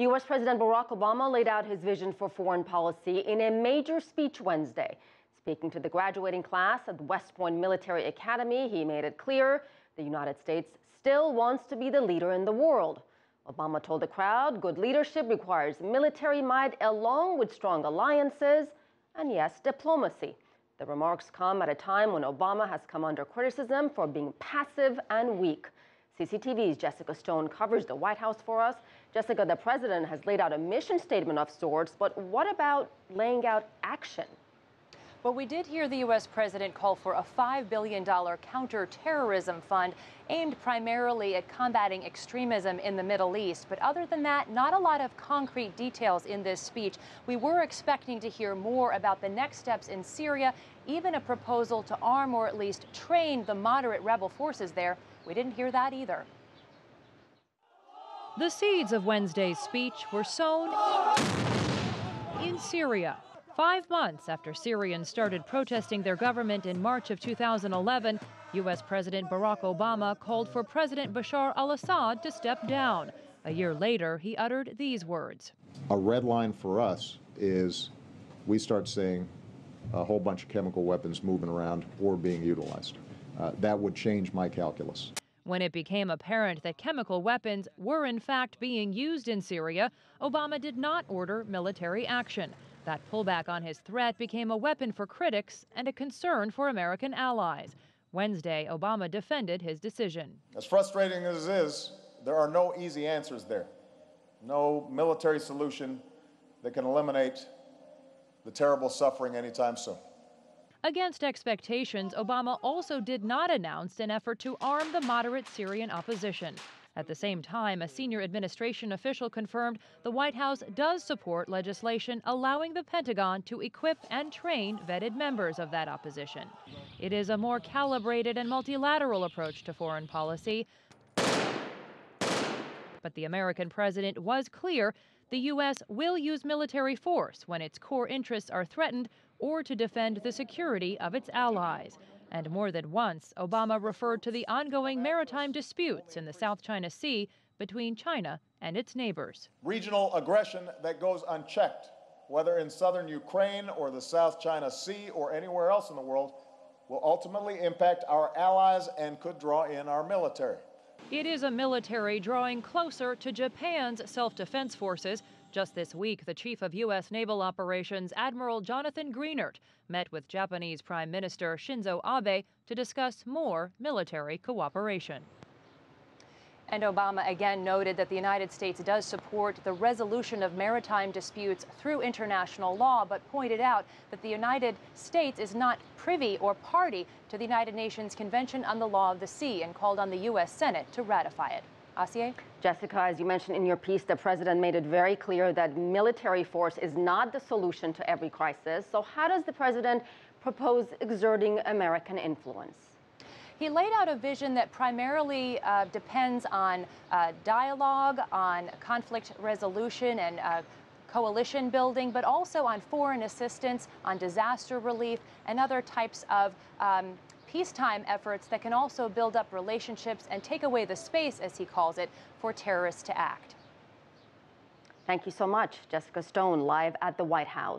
U.S. President Barack Obama laid out his vision for foreign policy in a major speech Wednesday. Speaking to the graduating class at the West Point Military Academy, he made it clear the United States still wants to be the leader in the world. Obama told the crowd good leadership requires military might along with strong alliances and, yes, diplomacy. The remarks come at a time when Obama has come under criticism for being passive and weak. CCTV's Jessica Stone covers the White House for us. Jessica, the president has laid out a mission statement of sorts, but what about laying out action? Well, we did hear the U.S. president call for a $5 billion counterterrorism fund aimed primarily at combating extremism in the Middle East. But other than that, not a lot of concrete details in this speech. We were expecting to hear more about the next steps in Syria, even a proposal to arm or at least train the moderate rebel forces there. We didn't hear that either. The seeds of Wednesday's speech were sown in Syria. 5 months after Syrians started protesting their government in March of 2011, U.S. President Barack Obama called for President Bashar al-Assad to step down. A year later, he uttered these words. A red line for us is we start seeing a whole bunch of chemical weapons moving around or being utilized. That would change my calculus. When it became apparent that chemical weapons were in fact being used in Syria, Obama did not order military action. That pullback on his threat became a weapon for critics and a concern for American allies. Wednesday, Obama defended his decision. As frustrating as it is, there are no easy answers there. No military solution that can eliminate the terrible suffering anytime soon. Against expectations, Obama also did not announce an effort to arm the moderate Syrian opposition. At the same time, a senior administration official confirmed the White House does support legislation allowing the Pentagon to equip and train vetted members of that opposition. It is a more calibrated and multilateral approach to foreign policy. But the American president was clear the U.S. will use military force when its core interests are threatened or to defend the security of its allies. And more than once, Obama referred to the ongoing maritime disputes in the South China Sea between China and its neighbors. Regional aggression that goes unchecked, whether in southern Ukraine or the South China Sea or anywhere else in the world, will ultimately impact our allies and could draw in our military. It is a military drawing closer to Japan's self-defense forces. Just this week, the chief of U.S. naval operations, Admiral Jonathan Greenert, met with Japanese Prime Minister Shinzo Abe to discuss more military cooperation. And Obama again noted that the United States does support the resolution of maritime disputes through international law, but pointed out that the United States is not privy or party to the United Nations Convention on the Law of the Sea and called on the U.S. Senate to ratify it. Asier? Jessica, as you mentioned in your piece, the president made it very clear that military force is not the solution to every crisis. So how does the president propose exerting American influence? He laid out a vision that primarily depends on dialogue, on conflict resolution and coalition building, but also on foreign assistance, on disaster relief, and other types of peacetime efforts that can also build up relationships and take away the space, as he calls it, for terrorists to act. Thank you so much, Jessica Stone, live at the White House.